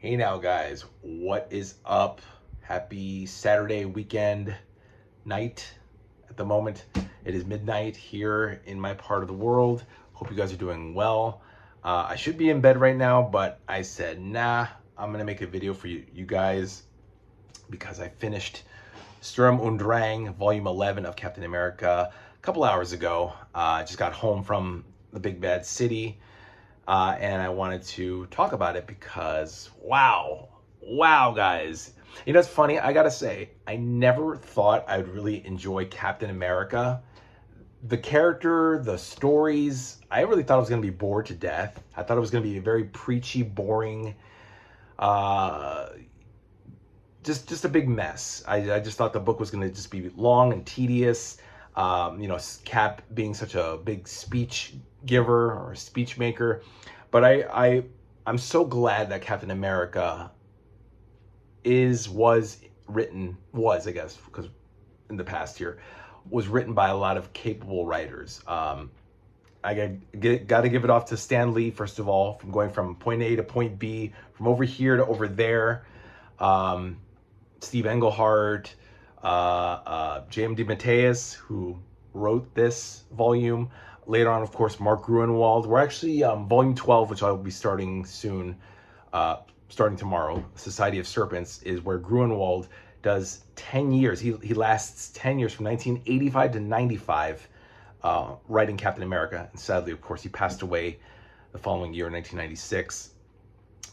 Hey now guys, what is up? Happy Saturday weekend night. At the moment, it is midnight here in my part of the world. Hope you guys are doing well. I should be in bed right now, but I said, nah, I'm gonna make a video for you guys because I finished STURM und Drang, Volume 11 of Captain America a couple hours ago. I just got home from the big bad city. And I wanted to talk about it because, wow, guys. You know, it's funny, I gotta say, I never thought I would really enjoy Captain America. The character, the stories, I really thought I was gonna be bored to death. I thought it was gonna be a very preachy, boring, uh, just a big mess. I just thought the book was gonna just be long and tedious. You know, Cap being such a big speech giver or a speech maker. But I'm so glad that Captain America was I guess, because in the past here, was written by a lot of capable writers. I got to give it off to Stan Lee, first of all, from going from point A to point B, from over here to over there. Steve Englehart, J.M. DeMatteis, who wrote this volume. Later on, of course, Mark Gruenwald. We're actually volume 12, which I'll be starting soon, starting tomorrow. Society of Serpents is where Gruenwald does 10 years. He lasts 10 years from 1985 to 95, writing Captain America. And sadly, of course, he passed away the following year in 1996.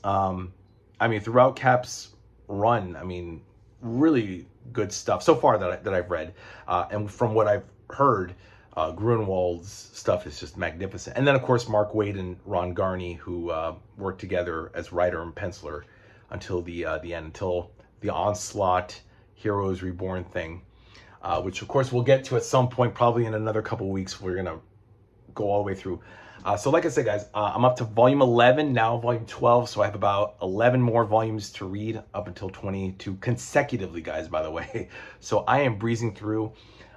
I mean, throughout Cap's run, I mean, really good stuff so far that I've read, and from what I've heard, Grunwald's stuff is just magnificent. And then of course Mark Waid and Ron Garney, who worked together as writer and penciler until the end, until the Onslaught Heroes Reborn thing, which of course we'll get to at some point, probably in another couple weeks. We're gonna go all the way through. So like I said, guys, I'm up to volume 11, now volume 12, so I have about 11 more volumes to read up until 22 consecutively, guys, by the way. So I am breezing through,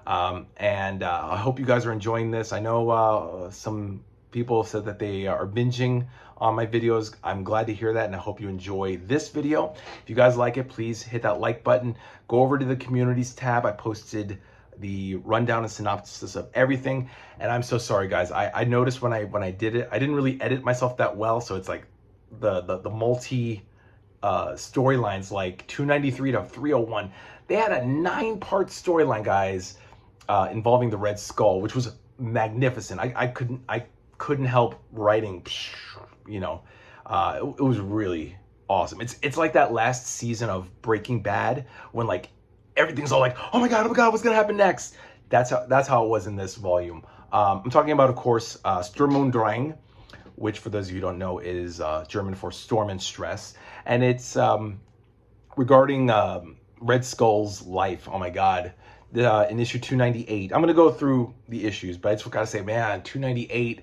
and I hope you guys are enjoying this. I know some people said that they are binging on my videos. I'm glad to hear that, and I hope you enjoy this video. If you guys like it, please hit that like button. Go over to the communities tab. I posted the rundown and synopsis of everything, and I'm so sorry, guys. I noticed when I did it, I didn't really edit myself that well, so it's like the multi storylines, like 293 to 301. They had a 9-part storyline, guys, involving the Red Skull, which was magnificent. I couldn't help writing, you know. It was really awesome. It's like that last season of Breaking Bad when like everything's all like, oh my god, what's gonna happen next? That's how it was in this volume. I'm talking about, of course, STURM UND DRANG, which for those of you who don't know is German for storm and stress, and it's regarding Red Skull's life. Oh my god. In issue 298, I'm gonna go through the issues, but I just gotta say, man, 298.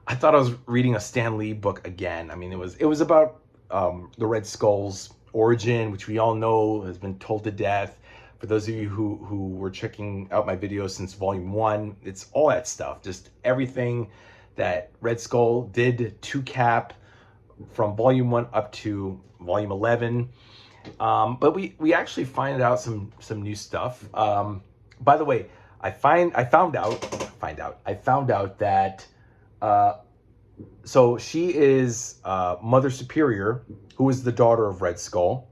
I thought I was reading a Stan Lee book again. I mean, it was about the Red Skull's origin, which we all know has been told to death. For those of you who were checking out my videos since volume 1, it's all that stuff, just everything that Red Skull did to Cap from volume 1 up to volume 11. But we actually find out some new stuff. By the way, I found out that so she is Mother Superior, who is the daughter of Red Skull,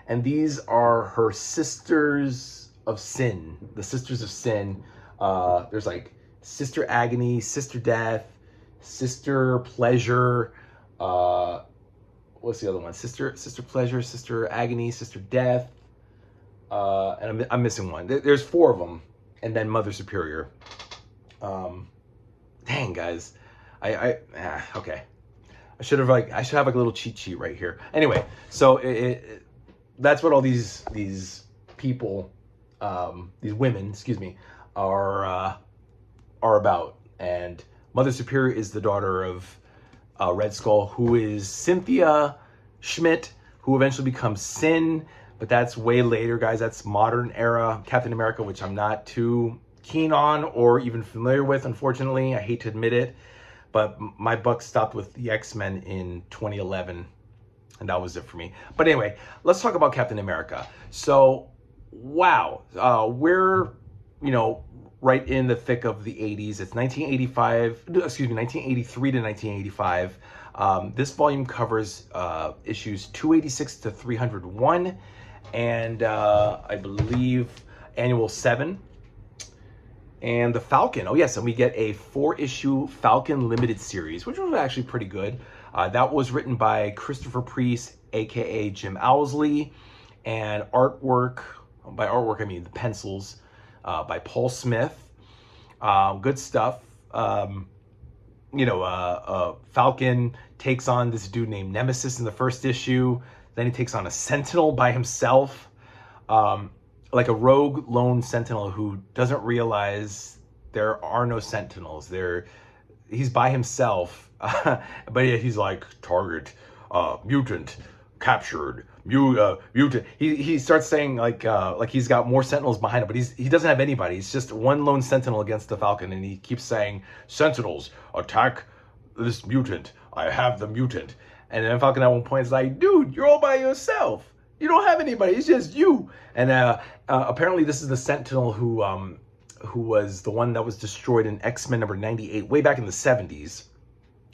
and these are her sisters of sin. The sisters of sin. There's like Sister Agony, Sister Death, Sister Pleasure. What's the other one? Sister Pleasure, Sister Agony, Sister Death, and I'm missing one. There's 4 of them, and then Mother Superior. Dang, guys, okay. I should have like a little cheat sheet right here. Anyway, so that's what all these people, these women, excuse me, are about. And Mother Superior is the daughter of Red Skull, who is Cynthia Schmidt, who eventually becomes Sin, but that's way later, guys. That's modern era Captain America, which I'm not too keen on or even familiar with, unfortunately. I hate to admit it, but my buck stopped with the X-Men in 2011. And that was it for me. But anyway, let's talk about Captain America. So, wow, we're, you know, right in the thick of the 80s. It's 1983 to 1985. This volume covers issues 286 to 301, and I believe annual 7. And the Falcon, oh yes, and we get a 4-issue Falcon limited series, which was actually pretty good. That was written by Christopher Priest, aka Jim Owsley, and artwork, by artwork I mean the pencils, by Paul Smith. Good stuff. Falcon takes on this dude named Nemesis in the first issue. Then he takes on a Sentinel by himself. Like a rogue lone Sentinel who doesn't realize there are no Sentinels. He's by himself, but he's like, target, mutant, captured, mutant. He starts saying like he's got more Sentinels behind him, but he doesn't have anybody. He's just one lone Sentinel against the Falcon, and he keeps saying, Sentinels, attack this mutant. I have the mutant. And then Falcon at one point is like, dude, you're all by yourself. You don't have anybody. It's just you. And apparently this is the Sentinel who was the one that was destroyed in X-Men number 98 way back in the 70s.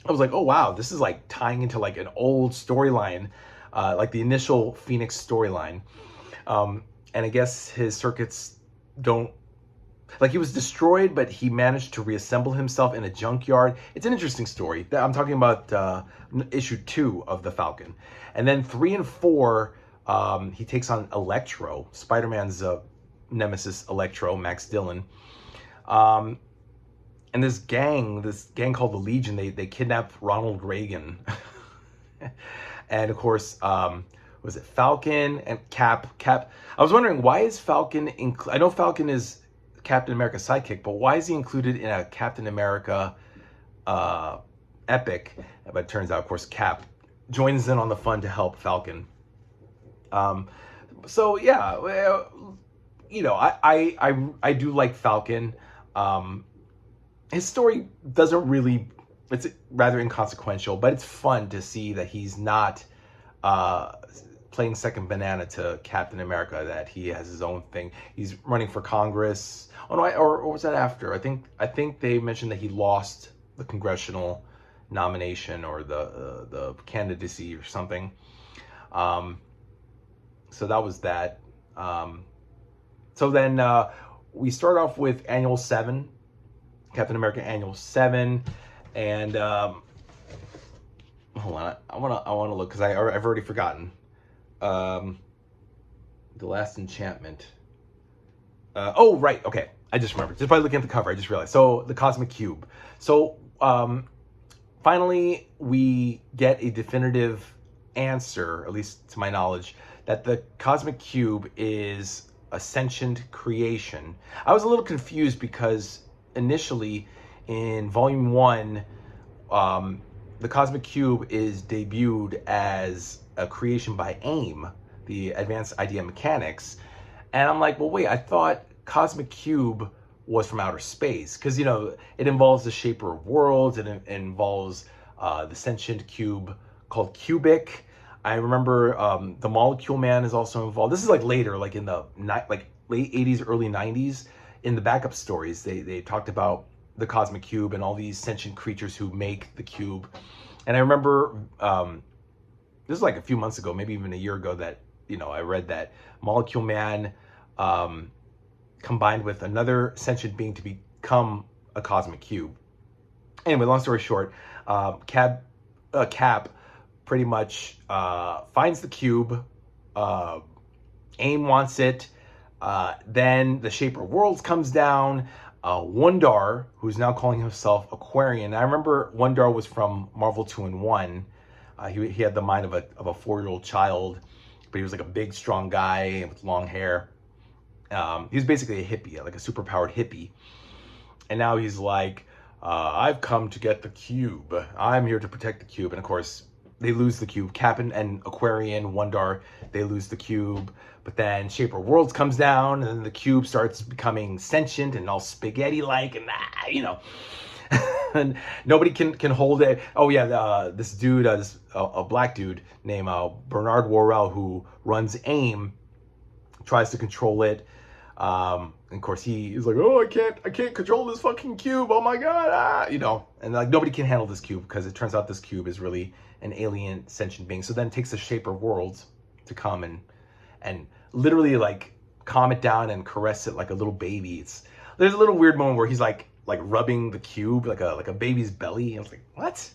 I was like, oh wow, this is like tying into like an old storyline, like the initial Phoenix storyline. And I guess his circuits don't, like, he was destroyed, but he managed to reassemble himself in a junkyard. It's an interesting story. I'm talking about issue 2 of the Falcon. And then 3 and 4, he takes on Electro, Spider-Man's nemesis, Electro, Max Dillon. And this gang called the Legion, they kidnapped Ronald Reagan. And of course, was it Falcon and Cap? I was wondering, why is Falcon I know Falcon is Captain America's sidekick, but why is he included in a Captain America epic? But it turns out, of course, Cap joins in on the fun to help Falcon. So yeah, well, you know, I do like Falcon. His story doesn't really, it's rather inconsequential, but it's fun to see that he's not playing second banana to Captain America, that he has his own thing. He's running for Congress. Oh no, or was that after? I think they mentioned that he lost the congressional nomination or the candidacy or something. So that was that. So then we start off with Annual 7, Captain America Annual 7, and hold on, I wanna look because I've already forgotten. The Last Enchantment. Oh right, okay, I just remembered. Just by looking at the cover, I just realized. So the Cosmic Cube. So finally, we get a definitive answer, at least to my knowledge, that the Cosmic Cube is a sentient creation. I was a little confused because initially in Volume 1, the Cosmic Cube is debuted as a creation by AIM, the Advanced Idea Mechanics. And I'm like, well, wait, I thought Cosmic Cube was from outer space, because, you know, it involves the Shaper of Worlds, and it involves the sentient cube called Cubic. I remember the Molecule Man is also involved. This is like later, like in the late 80s, early 90s. In the backup stories, they talked about the Cosmic Cube and all these sentient creatures who make the cube. And I remember, this is like a few months ago, maybe even a year ago, that, you know, I read that Molecule Man combined with another sentient being to become a Cosmic Cube. Anyway, long story short, Cap pretty much finds the cube. AIM wants it. Then the Shaper of Worlds comes down. Wundar, who's now calling himself Aquarian. I remember Wundar was from Marvel 2-in-1. He had the mind of a 4-year-old child, but he was like a big, strong guy with long hair. He was basically a hippie, like a superpowered hippie. And now he's like, I've come to get the cube. I'm here to protect the cube. And of course, they lose the cube. Cap and Aquarian, Wundar, they lose the cube. But then Shaper of Worlds comes down, and then the cube starts becoming sentient and all spaghetti-like, and you know. and nobody can hold it. Oh yeah, this dude, a black dude named Bernard Worrell, who runs AIM, tries to control it. And of course he's like, oh, I can't control this fucking cube. Oh my god, you know, and like nobody can handle this cube because it turns out this cube is really an alien sentient being. So then it takes the shape of worlds to come and literally like calm it down and caress it like a little baby. There's a little weird moment where he's like rubbing the cube like a baby's belly. I was like, what?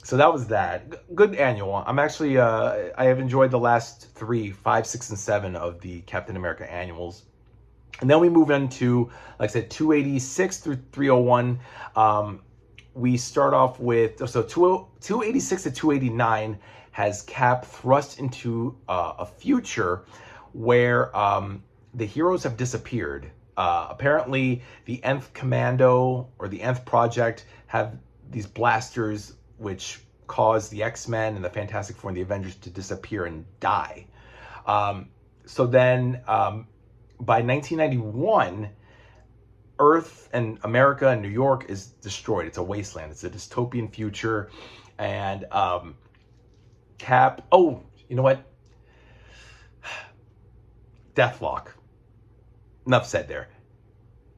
So that was that. Good annual. I'm actually I have enjoyed the last 3, 5, 6, and 7 of the Captain America annuals. And then we move into, like I said, 286 through 301. We start off with, so 286 to 289 has Cap thrust into a future where the heroes have disappeared. Apparently, the Nth Commando or the Nth Project have these blasters which cause the X-Men and the Fantastic Four and the Avengers to disappear and die. So then, by 1991, Earth and America and New York is destroyed. It's a wasteland. It's a dystopian future. And Cap, oh, you know what? Deathlock. Enough said there.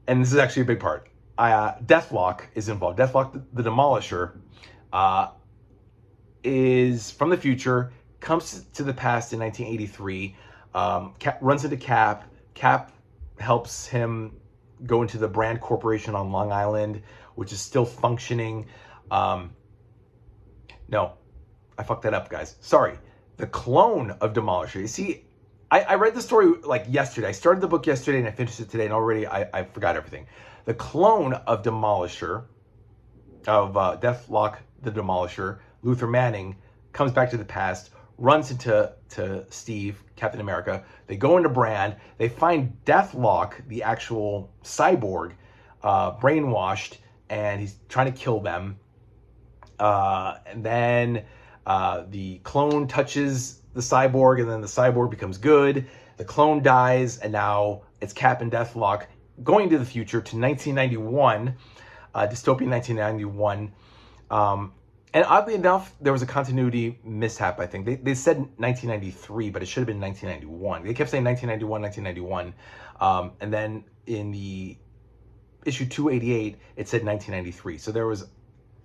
And this is actually a big part. Deathlock is involved. Deathlock, the Demolisher, is from the future, comes to the past in 1983, runs into Cap. Cap helps him go into the Brand Corporation on Long Island, which is still functioning. No, I fucked that up, guys. Sorry. The clone of Demolisher. You see, I read the story like yesterday. I started the book yesterday and I finished it today, and already I forgot everything. The clone of Demolisher, of Deathlock the Demolisher, Luther Manning, comes back to the past, runs into Steve, Captain America. They go into Brand. They find Deathlock, the actual cyborg, brainwashed, and he's trying to kill them. And then the clone touches the cyborg, and then the cyborg becomes good. The clone dies, and now it's Cap and Deathlock going to the future to 1991, dystopian 1991. And oddly enough, there was a continuity mishap, I think. They said 1993, but it should have been 1991. They kept saying 1991, 1991. And then in the issue 288, it said 1993. So there was,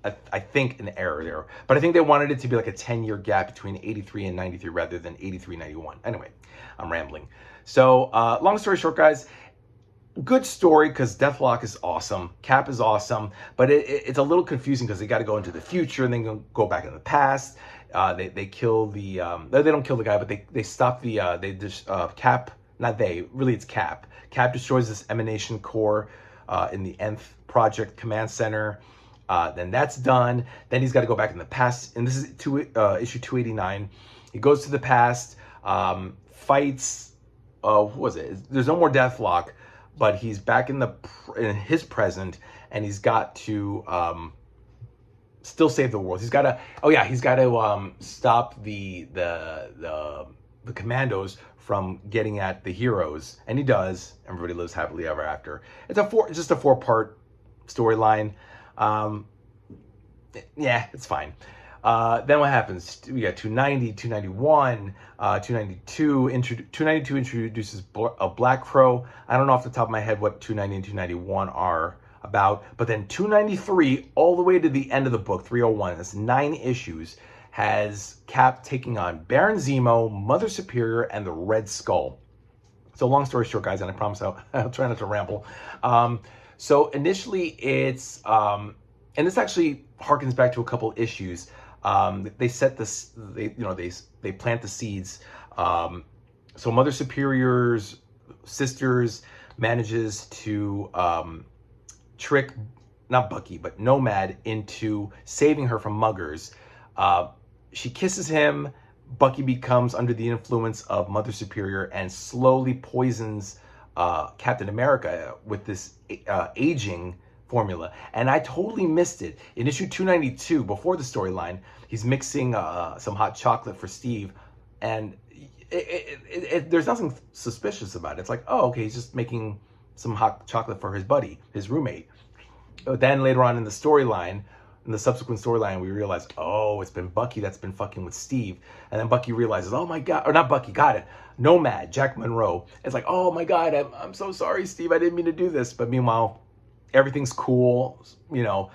I think, an error there. But I think they wanted it to be like a 10-year gap between 83 and 93 rather than 83, 91. Anyway, I'm rambling. So long story short, guys, good story because Deathlock is awesome, Cap is awesome, but it's a little confusing because they got to go into the future and then go back in the past. They kill the they don't kill the guy, but they stop the Cap. Not they, really it's Cap. Cap destroys this emanation core in the Nth Project Command Center. Then that's done. Then he's got to go back in the past, and this is issue 289. He goes to the past, fights. What was it? There's no more Deathlock, but he's back in his present, and he's got to still save the world. He's got to stop the commandos from getting at the heroes, and he does. Everybody lives happily ever after. It's just a 4-part storyline. Yeah, it's fine. Then what happens? We got 290, 291, 292. 292 introduces a Black Crow. I don't know off the top of my head what 290 and 291 are about. But then 293, all the way to the end of the book, 301, that's 9 issues, has Cap taking on Baron Zemo, Mother Superior, and the Red Skull. So long story short, guys, and I promise I'll try not to ramble. So initially it's, and this actually harkens back to a couple issues. They set this, they plant the seeds. So Mother Superior's sisters manages to trick, not Bucky, but Nomad into saving her from muggers. She kisses him. Bucky becomes under the influence of Mother Superior and slowly poisons Captain America with this aging formula. And I totally missed it. In issue 292, before the storyline, he's mixing some hot chocolate for Steve, and there's nothing suspicious about it. It's like, oh, okay, he's just making some hot chocolate for his buddy, his roommate. But then later on in the storyline, in the subsequent storyline, we realize, oh, it's been Bucky that's been fucking with Steve. And then Bucky realizes, oh my God, or not Bucky, got it. Nomad, Jack Monroe. It's like, oh my God, I'm so sorry, Steve. I didn't mean to do this. But meanwhile, everything's cool. You know,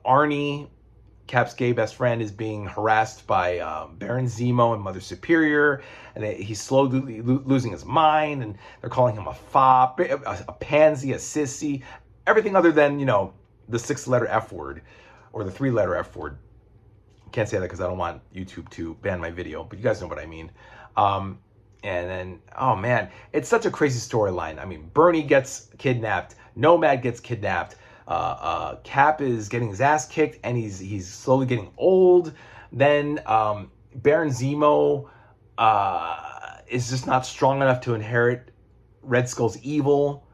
Arnie, Cap's gay best friend, is being harassed by Baron Zemo and Mother Superior, and he's slowly losing his mind, and they're calling him a fop, a pansy, a sissy, everything other than, you know, the 6-letter F word, or the 3-letter F word. Can't say that because I don't want YouTube to ban my video, but you guys know what I mean. And then, oh man, it's such a crazy storyline. I mean, Bernie gets kidnapped, Nomad gets kidnapped, Cap is getting his ass kicked, and he's slowly getting old. Then Baron Zemo is just not strong enough to inherit Red Skull's evil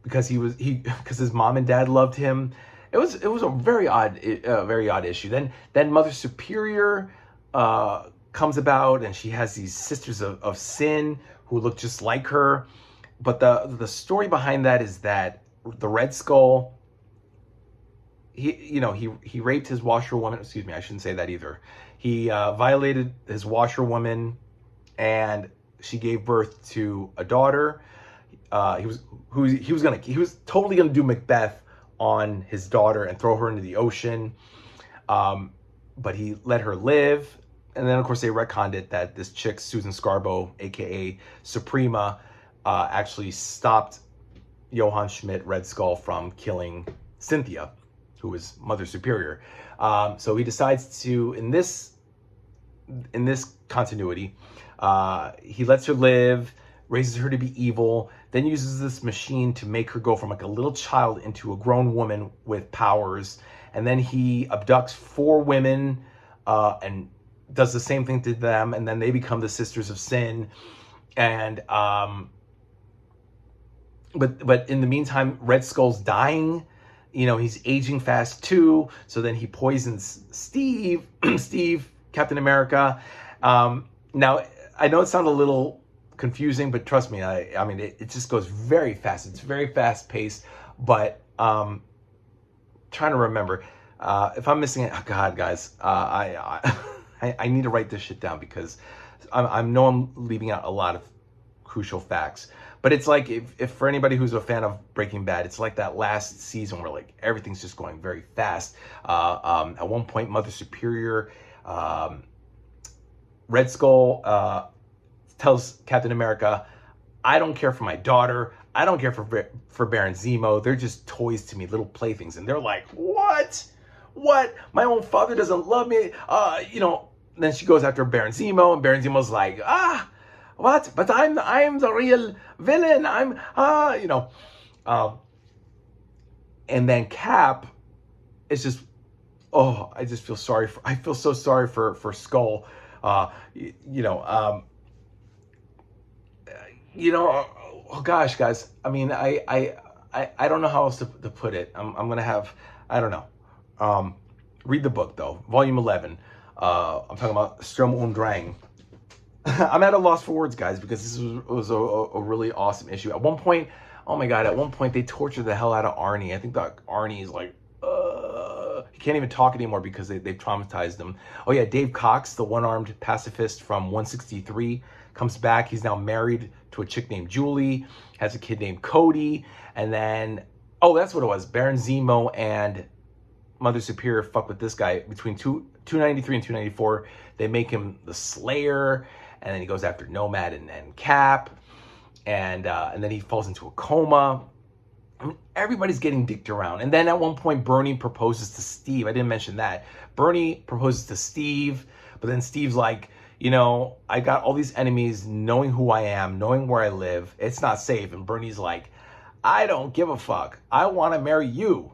because because his mom and dad loved him. It was a very odd issue. Then Mother Superior comes about, and she has these sisters of sin who look just like her. But the story behind that is that the Red Skull, he raped his washerwoman. Excuse me, I shouldn't say that either. He violated his washerwoman, and she gave birth to a daughter. He was totally gonna do Macbeth on his daughter and throw her into the ocean, but he let her live. And then of course they retconned it that this chick Susan Scarborough, aka Suprema, actually stopped Johann Schmidt, Red Skull, from killing Cynthia, who was Mother Superior. So he decides to, in this continuity, he lets her live, raises her to be evil, then uses this machine to make her go from like a little child into a grown woman with powers. And then he abducts 4 women and does the same thing to them, and then they become the Sisters of Sin. And but in the meantime, Red Skull's dying. You know, he's aging fast too. So then he poisons Steve, Captain America. Now, I know it sounds a little confusing, but trust me, I mean, it just goes very fast. It's very fast paced, but trying to remember. If I'm missing it, oh God, guys, I need to write this shit down because I know I'm leaving out a lot of crucial facts. But it's like, if for anybody who's a fan of Breaking Bad, it's like that last season where like everything's just going very fast. At one point, Mother Superior, Red Skull tells Captain America, I don't care for my daughter. I don't care for Baron Zemo. They're just toys to me, little playthings. And they're like, what? What? My own father doesn't love me. You know, then she goes after Baron Zemo, and Baron Zemo's like, what? But I'm the real villain. You know. And then Cap is just, oh, I just feel sorry I feel so sorry for Skull. You know, oh gosh, guys. I mean, I don't know how else to put it. I'm gonna have, I don't know. Read the book though, volume 11. I'm talking about STURM UND DRANG. I'm at a loss for words, guys, because this was a really awesome issue. At one point, oh my God, at one point they tortured the hell out of Arnie. I think that Arnie is like, he can't even talk anymore because they've traumatized him. Oh yeah, Dave Cox, the one-armed pacifist from 163, comes back. He's now married to a chick named Julie, has a kid named Cody, and then, oh, that's what it was. Baron Zemo and Mother Superior fuck with this guy between 293 and 294. They make him the Slayer, and then he goes after Nomad and Cap, and then he falls into a coma. I mean, everybody's getting dicked around. And then at one point, Bernie proposes to Steve. I didn't mention that. Bernie proposes to Steve, but then Steve's like, you know, I got all these enemies knowing who I am, knowing where I live. It's not safe. And Bernie's like, I don't give a fuck. I want to marry you.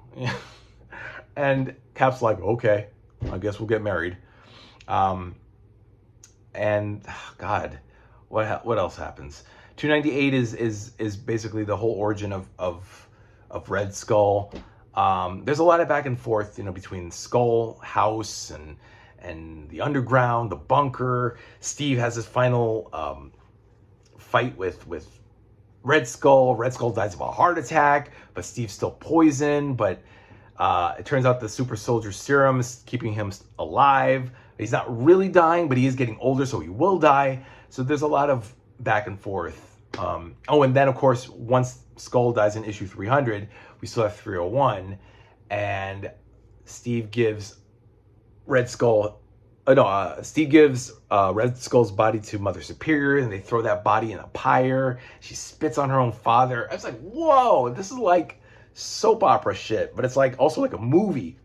And Cap's like, okay, I guess we'll get married. And God, what else happens? 298 is basically the whole origin of Red Skull. There's a lot of back and forth, you know, between Skull House and the underground, the bunker. Steve has his final fight with Red Skull. Red Skull dies of a heart attack, but Steve's still poisoned. But it turns out the super soldier serum is keeping him alive. He's not really dying, but he is getting older, so he will die. So there's a lot of back and forth. Oh, and then, of course, once Skull dies in issue 300, we still have 301. And Steve gives Red Skull... Steve gives Red Skull's body to Mother Superior, and they throw that body in a pyre. She spits on her own father. I was like, whoa, this is like soap opera shit, but it's like also like a movie.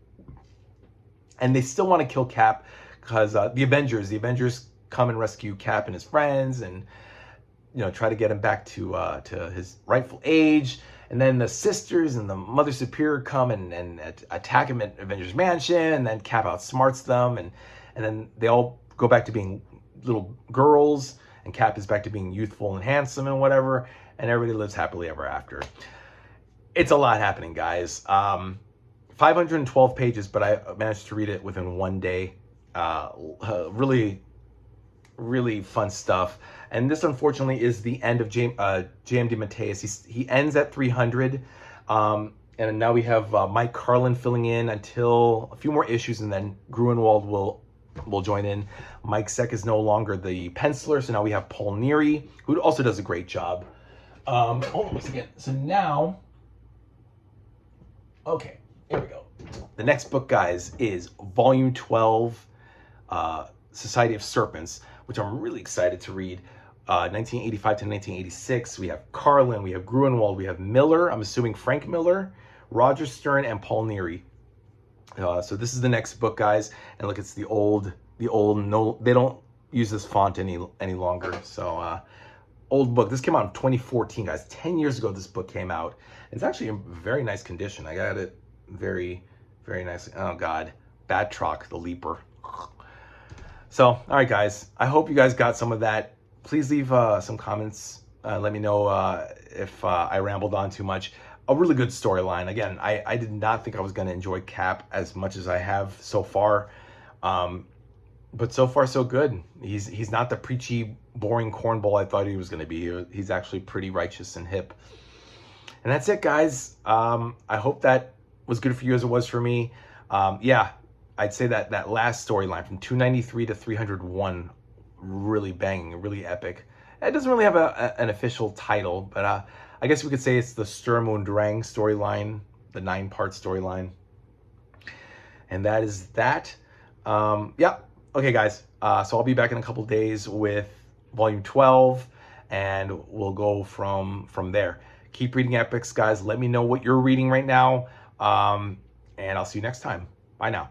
And they still want to kill Cap because the Avengers come and rescue Cap and his friends, and try to get him back to his rightful age. And then the sisters and the Mother Superior come and attack him at Avengers Mansion, and then Cap outsmarts them, and then they all go back to being little girls, and Cap is back to being youthful and handsome and whatever, and everybody lives happily ever after. It's a lot happening, guys. 512 pages, but I managed to read it within one day. Really, really fun stuff. And this, unfortunately, is the end of J.M. DeMatteis. He ends at 300. And now we have Mike Carlin filling in until a few more issues, and then Gruenwald will join in. Mike Seck is no longer the penciler, so now we have Paul Neary, who also does a great job. Once again, so now... Okay, here we go. The next book, guys, is Volume 12, Society of Serpents, which I'm really excited to read. 1985 to 1986. We have Carlin, we have Gruenwald, we have Miller, I'm assuming Frank Miller, Roger Stern, and Paul Neary. So this is the next book, guys. And look, it's the old, no, they don't use this font any longer. So old book. This came out in 2014, guys. 10 years ago this book came out. It's actually in very nice condition. I got it very, very nicely. Oh God, Batroc, the Leaper. So, all right, guys. I hope you guys got some of that. Please leave some comments. Let me know if I rambled on too much. A really good storyline. Again, I did not think I was going to enjoy Cap as much as I have so far. But so far, so good. He's not the preachy, boring cornball I thought he was going to be. He's actually pretty righteous and hip. And that's it, guys. I hope that was good for you as it was for me. Yeah, I'd say that last storyline from 293 to 301, really banging, really epic. It doesn't really have an official title, but I guess we could say it's the STURM UND DRANG storyline, the 9-part storyline. And that is that. Yeah. Okay, guys. So I'll be back in a couple days with Volume 12, and we'll go from there. Keep reading epics, guys. Let me know what you're reading right now. And I'll see you next time. Bye now.